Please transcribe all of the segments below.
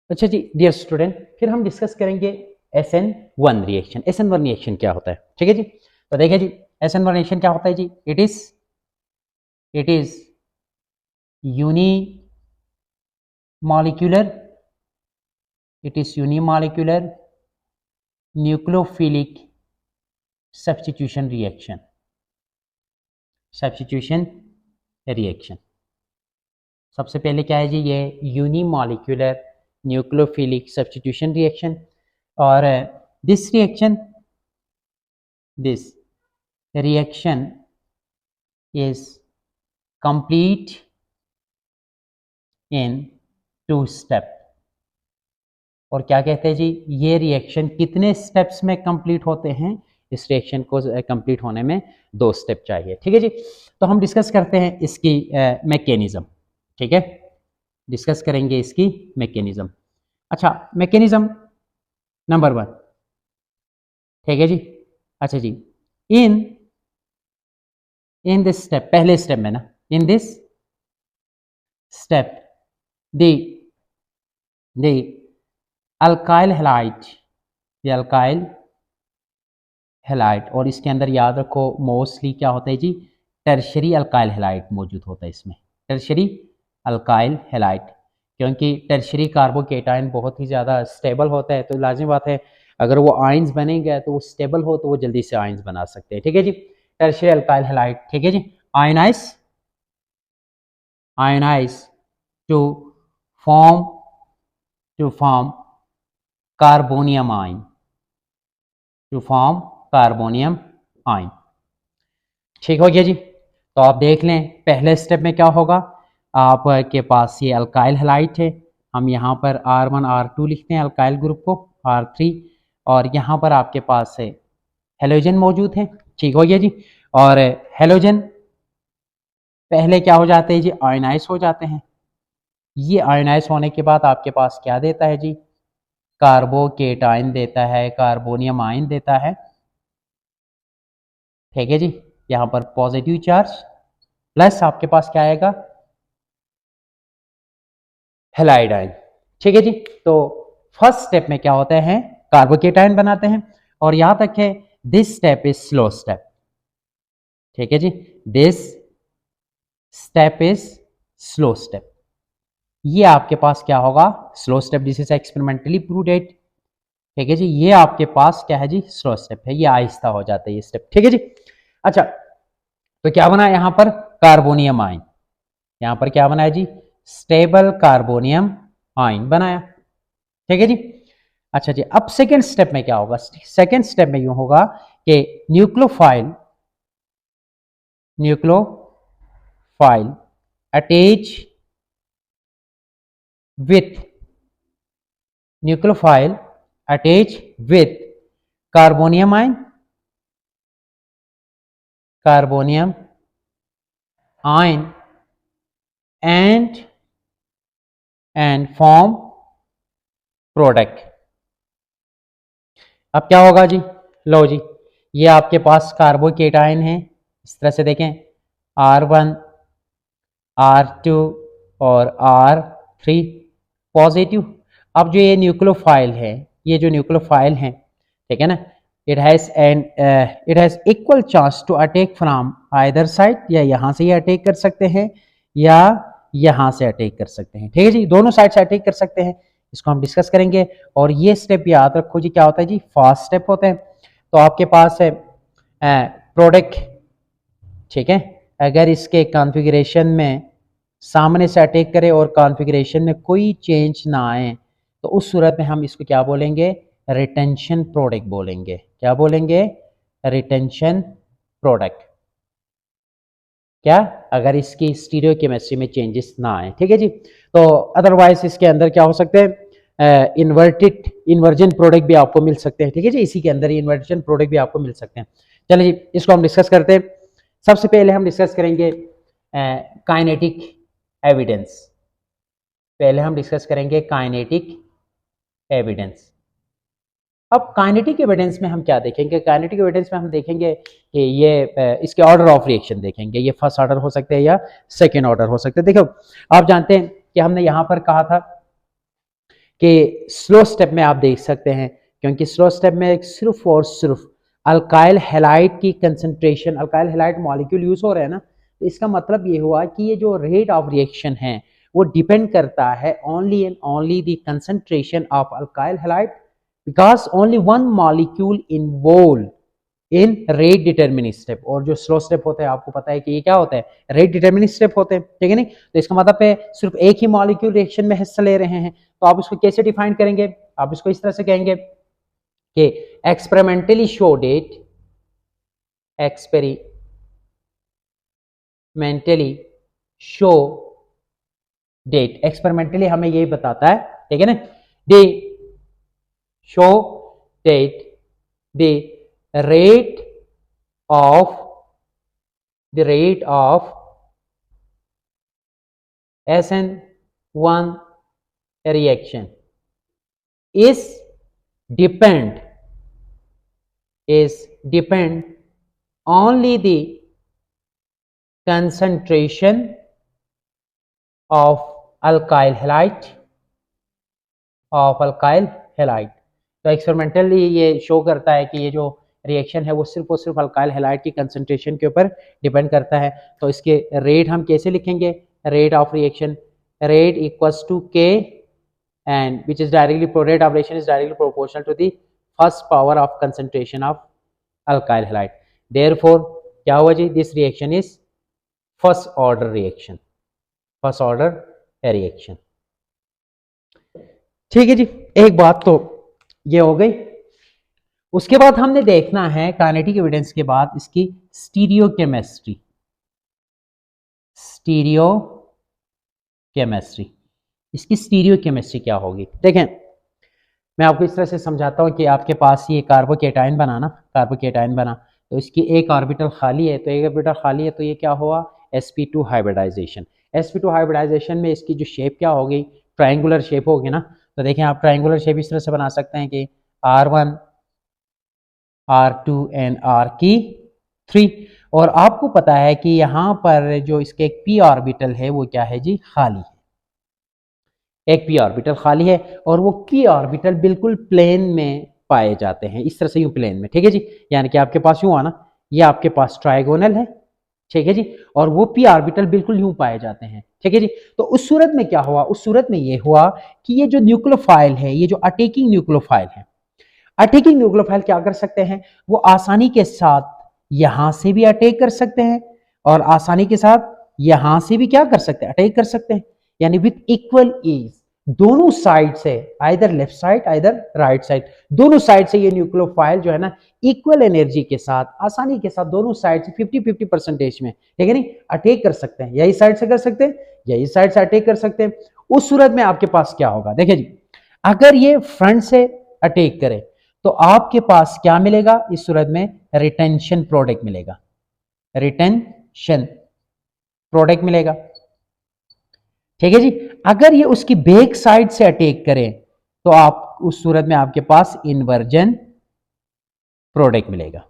अच्छा जी dear student, फिर हम डिस्कस करेंगे SN1 रिएक्शन। SN1 रिएक्शन क्या होता है, ठीक है जी। तो देखिए जी, SN1 रिएक्शन क्या होता है जी। It is unimolecular nucleophilic substitution reaction. सबसे पहले क्या है जी, ये यूनिमॉलिक्यूलर न्यूक्लियोफिलिक सब्स्टिट्यूशन रिएक्शन। और this reaction is complete in 2 step. और क्या कहते हैं जी, ये रिएक्शन कितने स्टेप्स में कंप्लीट होते हैं? इस रिएक्शन को कंप्लीट होने में 2 स्टेप चाहिए, ठीक है जी। तो हम डिस्कस करते हैं इसकी मैकेनिज्म, ठीक है। डिस्कस करेंगे इसकी मैकेनिज्म। अच्छा, मैकेनिज्म नंबर 1, ठीक है जी। अच्छा जी, इन दिस स्टेप, पहले स्टेप में ना, in this step the alkyl halide, और इसके अंदर याद रखो मोस्टली क्या होता है जी, टर्शरी अल्काइल हैलाइड मौजूद होता है इसमें, टर्शरी अल्काइल हैलाइड। क्योंकि टर्शरी कार्बोकेटाइन बहुत ही ज़्यादा स्टेबल होता है, तो लाजिमी बात है अगर वो आयंस बनेंगे तो वो स्टेबल हो तो वो जल्दी से आयंस बना सकते हैं, ठीक है जी। टर्शरी अल्काइल हैलाइड, ठीक है जी। Ionize to form carbonium ion, ठीक हो गया जी। तो आप देख लें पहले स्टेप में क्या होगा, आपके पास ये अल्काइल हैलाइड है, हम यहाँ पर R1 R2 लिखते हैं अल्काइल ग्रुप को, R3, और यहाँ पर आपके पास है हेलोजन मौजूद है, ठीक हो गया जी। और हेलोजन पहले क्या हो जाते हैं जी, आयनाइज हो जाते हैं। ये आयनाइज होने के बाद आपके पास क्या देता है जी, कार्बोकेटाइन देता है, कार्बोनियम आयन देता है, ठीक है जी। यहाँ पर पॉजिटिव चार्ज प्लस आपके पास क्या आएगा, हैलाइड आयन, ठीक है जी। तो फर्स्ट स्टेप में क्या होता है, कार्बोकेटाइन बनाते हैं। और यहां तक है this step is slow step, ठीक है जी। This step is slow step, ये आपके पास क्या होगा, slow step. This is experimentally proved, ठीक है जी। ये आपके पास क्या है जी, स्लो स्टेप है, ये आहिस्ता हो जाता है ये स्टेप, ठीक है जी। अच्छा, तो क्या बना यहां पर, कार्बोनियम आयन, यहां पर क्या बनाया जी, स्टेबल कार्बोनियम आयन बनाया, ठीक है जी। अच्छा जी, अब सेकेंड स्टेप में क्या होगा, सेकेंड स्टेप में यूं होगा कि nucleophile attach with carbonium ion and form product. अब क्या होगा जी, लो जी, ये आपके पास कार्बोकेटाइन है, इस तरह से देखें R1 R2 और R3 पॉजिटिव। अब जो ये न्यूक्लियोफाइल है, ये जो न्यूक्लियोफाइल है, ठीक है ना, it has equal chance to attack from either side, या यहाँ से ये अटैक कर सकते हैं या यहाँ से अटैक कर सकते हैं, ठीक है जी। दोनों साइड से अटैक कर सकते हैं, इसको हम डिस्कस करेंगे। और ये स्टेप याद रखो जी, क्या होता है जी, फास्ट स्टेप होते हैं। तो आपके पास है प्रोडक्ट, ठीक है। अगर इसके कॉन्फ़िगरेशन में सामने से अटैक करे और कॉन्फ़िगरेशन में कोई चेंज ना आए, तो उस सूरत में हम इसको क्या बोलेंगे, रिटेंशन प्रोडक्ट बोलेंगे। क्या बोलेंगे, रिटेंशन प्रोडक्ट। क्या, अगर इसकी स्टीरियोकेमिस्ट्री में चेंजेस ना आए, ठीक है जी। तो अदरवाइज इसके अंदर क्या हो सकते हैं, इन्वर्जन प्रोडक्ट भी आपको मिल सकते हैं, ठीक है जी। इसी के अंदर इन्वर्जन प्रोडक्ट भी आपको मिल सकते हैं। चलिए जी, इसको हम डिस्कस करते हैं। सबसे पहले हम डिस्कस करेंगे काइनेटिक एविडेंस। पहले हम डिस्कस करेंगे काइनेटिक एविडेंस। अब काइनेटिक एविडेंस में हम क्या देखेंगे, काइनेटिक एविडेंस में हम देखेंगे कि ये इसके ऑर्डर ऑफ रिएक्शन देखेंगे, ये फर्स्ट ऑर्डर हो सकते हैं या सेकेंड ऑर्डर हो सकते हैं। देखो, आप जानते हैं कि हमने यहाँ पर कहा था कि स्लो स्टेप में आप देख सकते हैं, क्योंकि स्लो स्टेप में सिर्फ और सिर्फ अल्काइल हैलाइड की concentration, alkyl halide molecule use हो रहे हैं ना, तो इसका मतलब ये हुआ कि ये जो रेट ऑफ रिएक्शन है वो डिपेंड करता है only and only the concentration of alkyl halide, because only one molecule involve in rate determining step. और जो स्लो स्टेप होते हैं आपको पता है कि ये क्या होता है, रेट डिटरमिनिंग स्टेप होते हैं, ठीक है नहीं। तो इसका मतलब है सिर्फ एक ही मॉलिक्यूल रिएक्शन में हिस्सा ले रहे हैं, तो आप इसको कैसे डिफाइन करेंगे, आप इसको इस तरह से कहेंगे कि experimentally show that, experimentally show that, experimentally हमें यही बताता है, ठीक है ना, दे show that the rate of SN1 reaction is depend only the concentration of alkyl halide तो एक्सपेरिमेंटली ये शो करता है कि ये जो रिएक्शन है वो सिर्फ और सिर्फ अल्काइल हैलाइड की कंसंट्रेशन के ऊपर डिपेंड करता है। तो इसके रेट हम कैसे लिखेंगे, rate of reaction, rate equals to k and which is directly, rate of reaction is directly proportional to the first power of concentration of alkyl halide. Therefore क्या हुआ जी, this reaction is first order reaction, first order reaction. ठीक है जी, एक बात तो ये हो गई। उसके बाद हमने देखना है काइनेटिक एविडेंस के बाद इसकी स्टीरियोकेमिस्ट्री, इसकी स्टीरियोकेमिस्ट्री क्या होगी। देखें मैं आपको इस तरह से समझाता हूं कि आपके पास ये कार्बोकेटाइन बना, तो इसकी एक ऑर्बिटल खाली है, तो एक ऑर्बिटल खाली है तो ये क्या हुआ, sp2 हाइब्रिडाइजेशन। sp2 हाइब्रिडाइजेशन में इसकी जो शेप क्या होगी, ट्रायंगुलर शेप होगी ना। तो देखें आप ट्रायंगुलर शेप इस तरह से बना सकते हैं कि R1 R2 एंड R3, और आपको पता है कि यहां पर जो इसके एक p ऑर्बिटल है वो क्या है जी, खाली है, एक p ऑर्बिटल खाली है, और वो p ऑर्बिटल बिल्कुल प्लेन में पाए जाते हैं, इस तरह से यूं प्लेन में, ठीक है जी। यानी कि आपके पास यूं आना, ये आपके पास ट्रायगोनल है, ठीक है जी, और वो p ऑर्बिटल बिल्कुल यूं पाए जाते हैं, ठीक है जी। तो उस सूरत में क्या हुआ, उस सूरत में ये हुआ कि ये जो न्यूक्लियोफाइल है, ये जो अटैकिंग न्यूक्लियोफाइल है, अटैकिंग न्यूक्लियोफाइल क्या कर सकते हैं, वो आसानी के साथ यहां से भी अटैक कर सकते हैं और आसानी के साथ यहां से भी क्या कर सकते हैं, अटैक कर सकते हैं। यानी विथ इक्वल ईज दोनों साइड से, either left side either right side, दोनों साइड से ये न्यूक्लियोफाइल जो है ना इक्वल एनर्जी के साथ, आसानी के साथ दोनों साइड से 50-50% में, ठीक है नहीं, अटैक कर सकते हैं। यही साइड से कर सकते हैं, यही साइड से अटैक कर सकते हैं। उस सूरत में आपके पास क्या होगा, देखिए जी, अगर ये फ्रंट से अटैक करे तो आपके पास क्या मिलेगा, इस सूरत में रिटेंशन प्रोडक्ट मिलेगा, रिटेंशन प्रोडक्ट मिलेगा, ठीक है जी। अगर ये उसकी बैक साइड से अटैक करें तो आप उस सूरत में आपके पास इन्वर्जन प्रोडक्ट मिलेगा।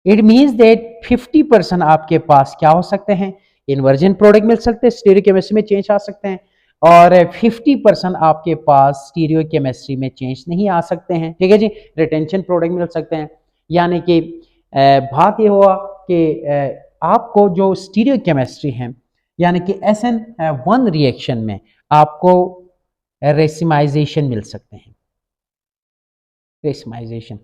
इट मींस दैट 50% आपके पास क्या हो सकते हैं, इन्वर्जन प्रोडक्ट मिल सकते हैं, स्टीरियोकेमिस्ट्री में चेंज आ सकते हैं, और 50% आपके पास स्टीरियोकेमिस्ट्री में चेंज नहीं आ सकते हैं, ठीक है जी, रिटेंशन प्रोडक्ट मिल सकते हैं। यानी कि बात ये हुआ कि आपको जो स्टीरियोकेमिस्ट्री है, यानी कि SN1 रिएक्शन में आपको रेसिमाइजेशन मिल सकते हैं, रेसिमाइजेशन,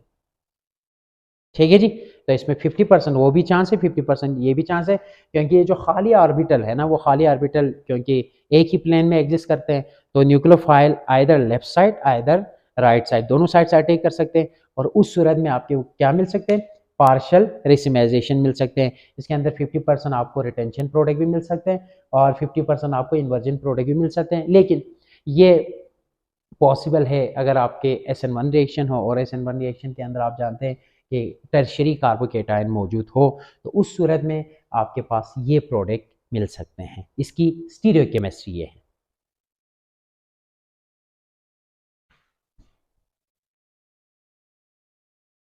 ठीक है जी। तो इसमें 50% वो भी चांस है, 50% ये भी चांस है, क्योंकि ये जो खाली ऑर्बिटल है ना, वो खाली ऑर्बिटल क्योंकि एक ही प्लेन में एग्जिस्ट करते हैं, तो nucleophile either left side either right side, दोनों साइड से अटैक कर सकते हैं, और उस सूरत में आपके क्या मिल सकते हैं, पार्शियल रेसिमाइजेशन मिल सकते हैं। इसके अंदर 50% आपको रिटेंशन प्रोडक्ट भी मिल सकते हैं और 50% आपको इन्वर्जन प्रोडक्ट भी मिल सकते हैं। लेकिन ये पॉसिबल है अगर आपके SN1 रिएक्शन हो, और SN1 रिएक्शन के अंदर आप जानते हैं कि टर्शियरी कार्बोकेटाइन मौजूद हो, तो उस सूरत में आपके पास ये प्रोडक्ट मिल सकते हैं। इसकी स्टीरियोकेमिस्ट्री ये है।